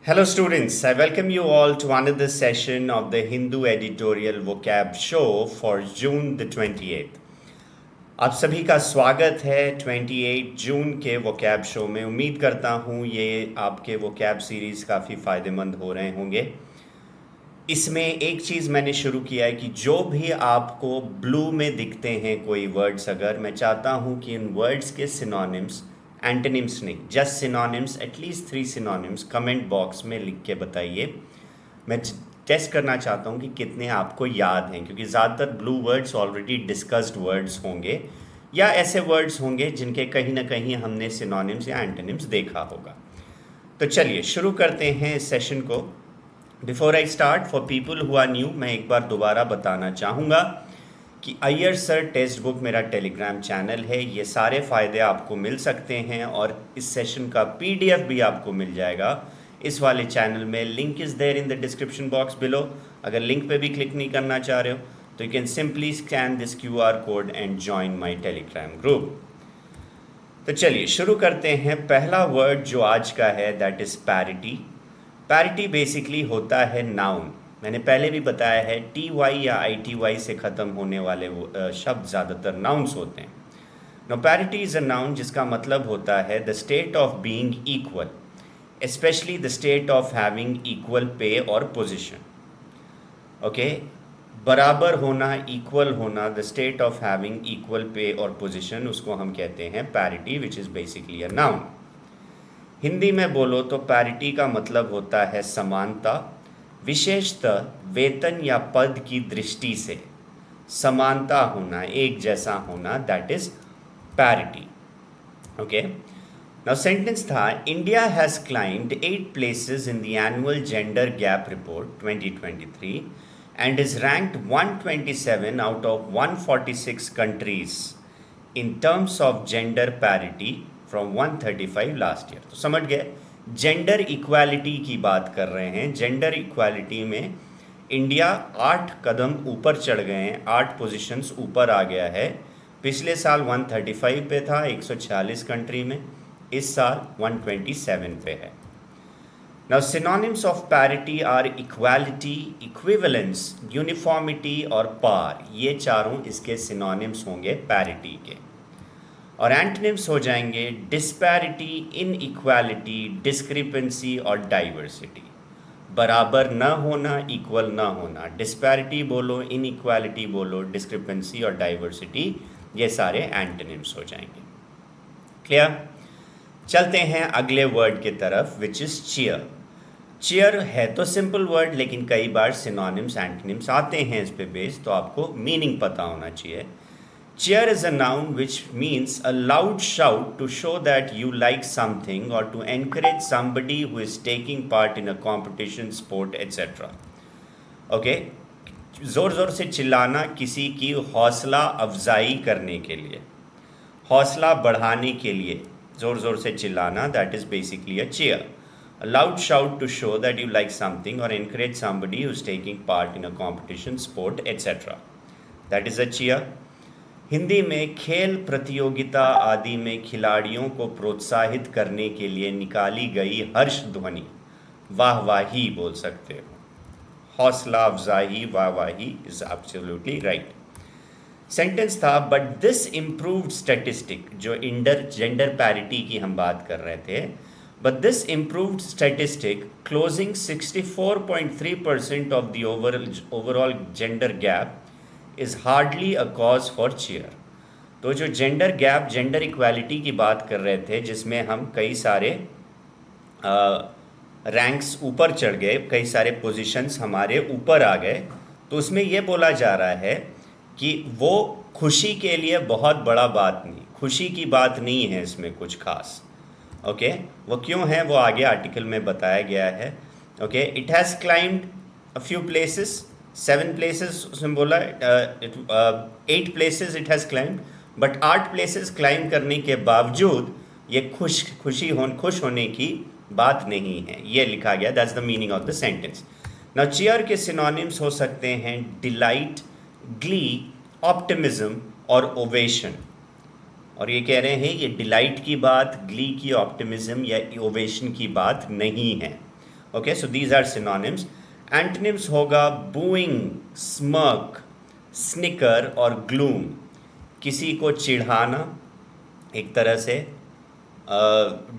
Hello, students. I welcome you all to another session of the Hindu Editorial Vocab Show for June the 28th. आप सभी का स्वागत है 28 जून के vocab show में। उम्मीद करता हूँ ये आपके वोकैब सीरीज़ काफ़ी फ़ायदेमंद हो रहे होंगे। इसमें एक चीज़ मैंने शुरू किया है कि जो भी आपको ब्लू में दिखते हैं कोई वर्ड्स, अगर मैं चाहता हूँ कि इन वर्ड्स के सिनोनिम्स, एंटोनिम्स नहीं, just synonyms, at least 3 synonyms comment box में लिख के बताइए। मैं टेस्ट करना चाहता हूँ कि कितने आपको याद हैं, क्योंकि ज़्यादातर blue words already discussed words होंगे या ऐसे वर्ड्स होंगे जिनके कहीं ना कहीं हमने सिनोनिम्स या एंटोनिम्स देखा होगा। तो चलिए शुरू करते हैं इस सेशन को। Before I start, for people who are new, मैं एक बार दोबारा बताना चाहूँगा कि अय्यर सर टेक्स्ट बुक मेरा टेलीग्राम चैनल है। ये सारे फ़ायदे आपको मिल सकते हैं और इस सेशन का पीडीएफ भी आपको मिल जाएगा इस वाले चैनल में। Link is there in the description box below. अगर लिंक पे भी क्लिक नहीं करना चाह रहे हो तो you can simply scan this QR code and join my Telegram group. तो चलिए शुरू करते हैं। पहला वर्ड जो आज का है that is parity. Parity basically होता है नाउन। मैंने पहले भी बताया है टी.वाई या आई.टी.वाई से ख़त्म होने वाले शब्द ज़्यादातर नाउन्स होते हैं। No parity is a noun जिसका मतलब होता है the state of being equal, especially the state of having equal pay or position. Okay, बराबर होना, इक्वल होना, the state of having equal pay or position, उसको हम कहते हैं parity, which is basically a noun. Hindi में बोलो तो पैरिटी का मतलब होता है समानता, विशेषतः वेतन या पद की दृष्टि से समानता होना, एक जैसा होना, that is parity. Okay, now sentence था India has claimed 8 places in the annual gender gap report 2023 and is ranked 127 out of 146 countries in terms of gender parity from 135 last year. तो समझ गए, जेंडर इक्वालिटी की बात कर रहे हैं। Gender equality में इंडिया 8 कदम ऊपर चढ़ गए हैं, 8 पोजीशंस ऊपर आ गया है। पिछले साल 135 पे था 146 कंट्री में, इस साल 127 पे है। Now synonyms of parity are equality, equivalence, uniformity और पार। ये चारों इसके सिनोनिम्स होंगे पैरिटी के। और एंटोनिम्स हो जाएंगे डिस्पैरिटी, इनइक्वालिटी, डिस्क्रिपेंसी और डाइवर्सिटी। बराबर न होना, इक्वल न होना। डिस्पैरिटी बोलो, इनइक्वालिटी बोलो, डिस्क्रिपेंसी और डाइवर्सिटी, ये सारे एंटोनिम्स हो जाएंगे। क्लियर? चलते हैं अगले वर्ड की तरफ, विच इज़ चीयर। चीयर है तो सिंपल वर्ड, लेकिन कई बार सिनोनिम्स, एंटोनिम्स आते हैं इस पे बेस, तो आपको मीनिंग पता होना चाहिए। Cheer is a noun which means a loud shout to show that you like something or to encourage somebody who is taking part in a competition, sport, etc. Okay? ज़ोर ज़ोर से चिल्लाना किसी की हौसला अफजाई करने के लिए, हौसला बढ़ाने के लिए ज़ोर ज़ोर से चिल्लाना, that is basically a cheer. A loud shout to show that you like something or encourage somebody who is taking part in a competition, sport, etc. That is a cheer. Hindi में खेल प्रतियोगिता आदि में खिलाड़ियों को प्रोत्साहित करने के लिए निकाली गई हर्ष ध्वनि वाहवाही बोल सकते हो। हौसला अफजाई, वाहवाही इज एब्सोल्युटली राइट। सेंटेंस था बट दिस इम्प्रूव्ड स्टैटिस्टिक, जो जेंडर पैरिटी की हम बात कर रहे थे, but this improved statistic closing 64.3% of the overall gender gap is hardly a cause for cheer. तो जो जेंडर गैप, जेंडर इक्वालिटी की बात कर रहे थे, जिसमें हम कई सारे रैंक्स ऊपर चढ़ गए, कई सारे पोजीशंस हमारे ऊपर आ गए, तो उसमें ये बोला जा रहा है कि वो खुशी के लिए बहुत बड़ा बात नहीं, खुशी की बात नहीं है इसमें कुछ खास। ओके, वो क्यों है वो आगे आर्टिकल में बताया गया है। Okay, it has climbed a few places, 7 places उसने बोला, 8 places it has climbed, but 8 places climb करने के बावजूद ये खुश होने की बात नहीं है, ये लिखा गया। That's the meaning of the sentence. Now cheer के सिनोनिम्स हो सकते हैं डिलाइट, ग्ली, ऑप्टिमिज्म और ओवेशन। और ये कह रहे हैं ये डिलाइट की बात, ग्ली की, ऑप्टिमिज्म या ओवेशन की बात नहीं है। Okay, so these are synonyms. Antonyms होगा बूइंग, स्मर्क, स्निकर और ग्लूम. किसी को चिढ़ाना, एक तरह से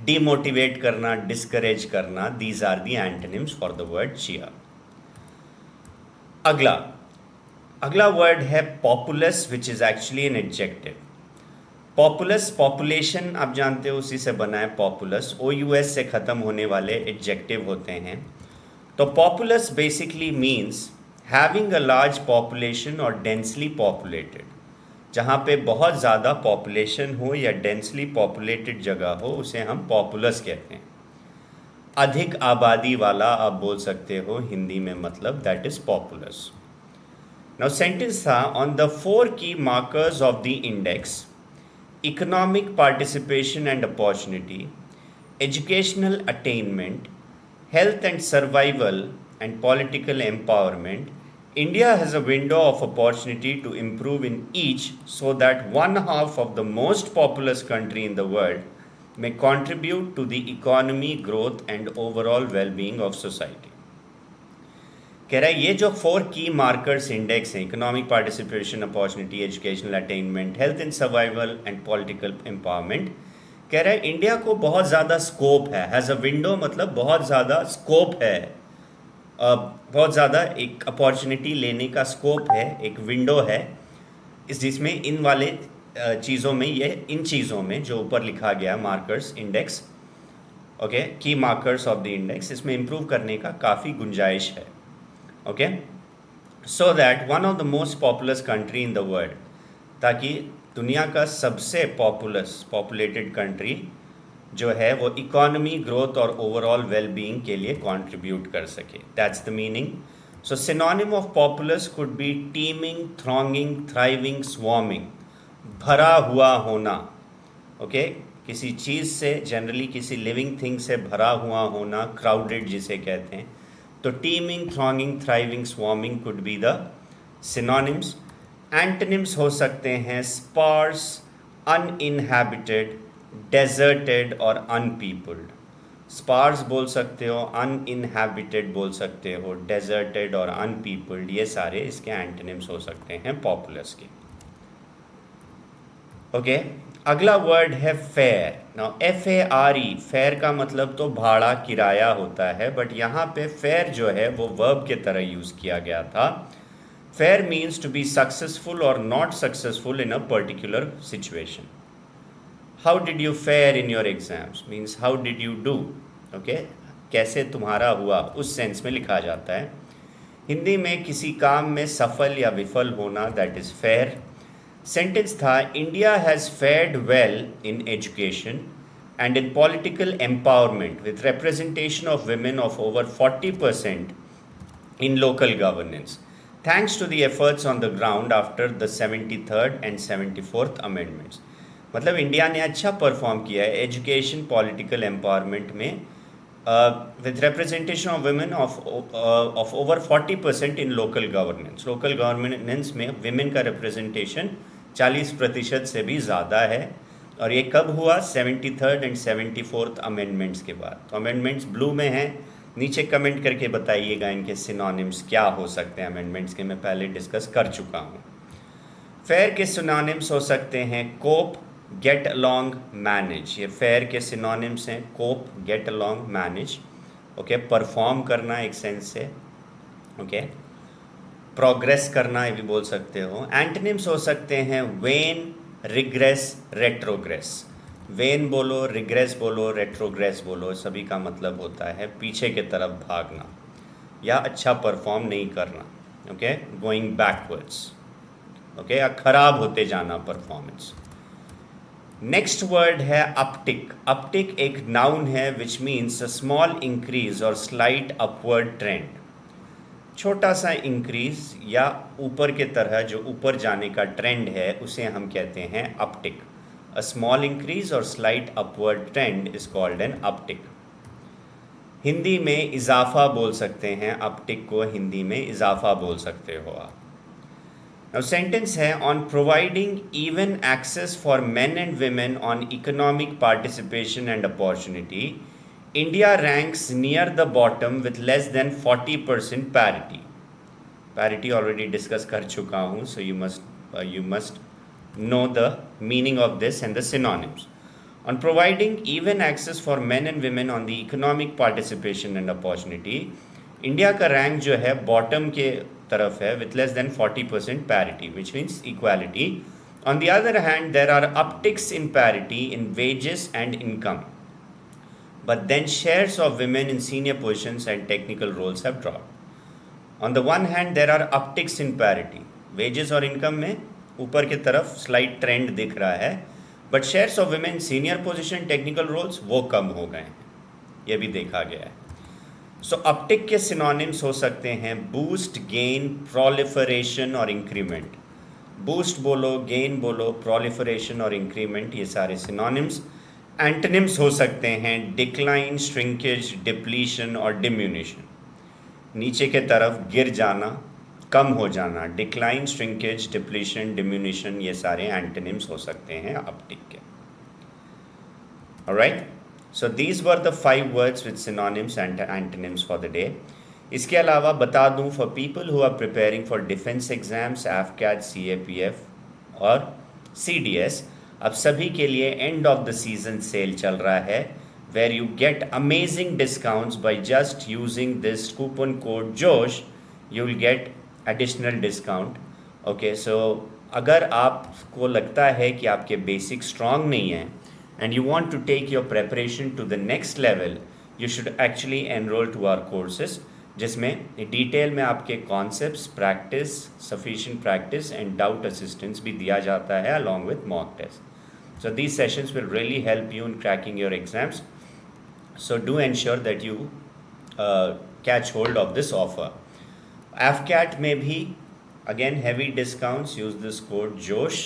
डिमोटिवेट करना, डिस्करेज करना. These are the antonyms for the word cheer. अगला अगला वर्ड है populous, which is actually an adjective. Populous, population आप जानते हो, उसी से बना है पॉपुलस. OUS से ख़त्म होने वाले एडजेक्टिव होते हैं. तो populace basically means having a large population और डेंसली पॉपुलेटेड. जहाँ पे बहुत ज़्यादा पॉपुलेशन हो या डेंसली पॉपुलेटेड जगह हो, उसे हम पॉपुलस कहते हैं. अधिक आबादी वाला आप बोल सकते हो हिंदी में, मतलब that is populace. Now sentence था ऑन द 4 की markers of the index: economic participation and opportunity, educational attainment, health and survival, and political empowerment. India has a window of opportunity to improve in each so that one half of the most populous country in the world may contribute to the economy, growth, and overall well-being of society. कह रहा है ये जो 4 की markers index हैं, economic participation, opportunity, educational attainment, health and survival and political empowerment, कह रहा है इंडिया को बहुत ज़्यादा स्कोप है. हैज़ अ विंडो मतलब बहुत ज़्यादा स्कोप है, बहुत ज़्यादा एक अपॉर्चुनिटी लेने का स्कोप है, एक विंडो है इस जिसमें इन वाले चीज़ों में, ये इन चीज़ों में जो ऊपर लिखा गया मार्कर्स इंडेक्स, ओके, की मार्कर्स ऑफ द इंडेक्स, इसमें इम्प्रूव करने का काफ़ी गुंजाइश है. Okay, so that one of the most populous country in the world, ताकि दुनिया का सबसे पॉपुलेटेड कंट्री जो है वो इकोनॉमी, ग्रोथ और ओवरऑल वेलबींग के लिए कंट्रीब्यूट कर सके. That's the meaning. So synonym of populous could be teeming, thronging, thriving, swarming. भरा हुआ होना, ओके, किसी चीज़ से, जनरली किसी लिविंग थिंग से भरा हुआ होना, क्राउडेड जिसे कहते हैं. तो teeming, thronging, thriving, swarming could be the synonyms. Antonyms हो सकते हैं स्पार्स, अनइनहैबिटेड, डेजर्टेड और अनपीपल्ड. स्पार्स बोल सकते हो, अनइनहैबिटेड बोल सकते हो, डेजर्टेड और अनपीपल्ड, ये सारे इसके एंटोनिम्स हो सकते हैं पॉपुलस के. ओके, अगला वर्ड है फेयर. नाउ FARE, फेयर का मतलब तो भाड़ा, किराया होता है, बट यहाँ पे फेयर जो है वो वर्ब के तरह यूज़ किया गया था. Fare means to be successful और not successful in a particular situation. How did you fare in your exams means how did you do. Okay, कैसे तुम्हारा हुआ, उस सेंस में लिखा जाता है. हिंदी में किसी काम में सफल या विफल होना, दैट इज़ फेयर. सेंटेंस था India has fared well in education and in political empowerment with representation of women of over 40% in local governance, thanks to the efforts on the ground after the 73rd and 74th amendments. मतलब India ने अच्छा perform किया है education, political empowerment में, with representation of women of over 40% in local governance. Local governance में women का representation 40% से भी ज़्यादा है. और ये कब हुआ? 73rd एंड 74th अमेंडमेंट्स के बाद. तो अमेंडमेंट्स ब्लू में हैं, नीचे कमेंट करके बताइएगा इनके सिनोनिम्स क्या हो सकते हैं अमेंडमेंट्स के, मैं पहले डिस्कस कर चुका हूँ. फेयर के सिनोनिम्स हो सकते हैं कोप, गेट अलॉन्ग, मैनेज. ये फेयर के सिनोनिम्स हैं cope, get along, manage. Okay, perform करना एक सेंस से, ओके, प्रोग्रेस करना ये भी बोल सकते हो. एंटोनिम्स हो सकते हैं वेन, रिग्रेस, रेट्रोग्रेस. वेन बोलो, रिग्रेस बोलो, रेट्रोग्रेस बोलो, सभी का मतलब होता है पीछे की तरफ भागना या अच्छा परफॉर्म नहीं करना. ओके, गोइंग बैकवर्ड्स, ओके, या खराब होते जाना परफॉर्मेंस. नेक्स्ट वर्ड है अपटिक. अपटिक एक नाउन है which means a small increase और स्लाइट अपवर्ड ट्रेंड. छोटा सा इंक्रीज या ऊपर के तरह जो ऊपर जाने का ट्रेंड है उसे हम कहते हैं अपटिक. अ स्मॉल इंक्रीज और slight upward trend is called an uptick. Hindi में इजाफा बोल सकते हैं, अपटिक को हिंदी में इजाफा बोल सकते हो आप. नाउ सेंटेंस है on providing even access for men and women on economic participation and opportunity, India ranks near the bottom with less than 40% parity. Parity already discuss कर चुका हूँ, so you must know the meaning of this and the synonyms. On providing even access for men and women on the economic participation and opportunity, India का rank जो है bottom के तरफ है with less than 40% parity, which means equality. On the other hand, there are upticks in parity in wages and income. But then shares of women in senior positions and technical roles have dropped. On the one hand, there are upticks in parity. Wages और income में ऊपर की तरफ slight trend दिख रहा है, but shares of women in senior position, technical roles वो कम हो गए हैं, ये भी देखा गया है. So uptick के synonyms हो सकते हैं boost, gain, proliferation और increment. Boost बोलो, gain बोलो, proliferation और increment, ये सारे synonyms. एंटोनिम्स हो सकते हैं डिक्लाइन, श्रिंकेज, डिप्लीशन और डिम्यूनिशन. नीचे के तरफ गिर जाना, कम हो जाना, डिक्लाइन, श्रिंकेज, डिप्लीशन, डिम्यूनिशन, ये सारे एंटोनिम्स हो सकते हैं अपटिक के. Alright, so these were the 5 words with synonyms and antonyms for the day. इसके अलावा बता दूं, for people who are preparing for defence exams, AFCAT, CAPF और सीडीएस, अब सभी के लिए end of the season sale चल रहा है, where you get amazing discounts by just using this coupon code Josh. You will get additional discount. Okay, so अगर आपको लगता है कि आपके बेसिक स्ट्रांग नहीं है and you want to take your preparation to the next level, you should actually enrol to our courses, जिसमें detail में आपके concepts, practice, sufficient practice and doubt assistance भी दिया जाता है along with mock test. So these sessions will really help you in cracking your exams. So do ensure that you catch hold of this offer. AFCAT में भी again heavy discounts. Use this code JOSH.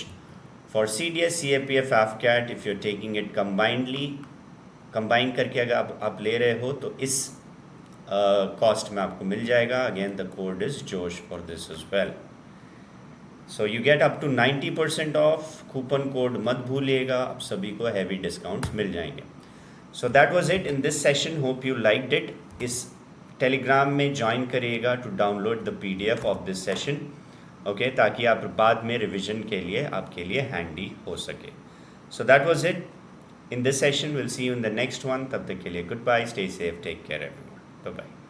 For CDS, CAPF, AFCAT, if you're taking it combinedly, combine करके अगर आप ले रहे हो तो इस cost में आपको मिल जाएगा. Again the code is JOSH for this as well. So you get up to 90% off. Coupon code मत भूलिएगा, आप सभी को हैवी डिस्काउंट्स मिल जाएंगे. So that was it in this session. Hope you liked it. इस टेलीग्राम में join करिएगा to download the PDF of this session, okay, ताकि आप बाद में रिविजन के लिए आपके लिए हैंडी हो सके. So that was it in this session. We'll see you in the next one. तब तक के लिए goodbye, stay safe, take care everyone, bye bye.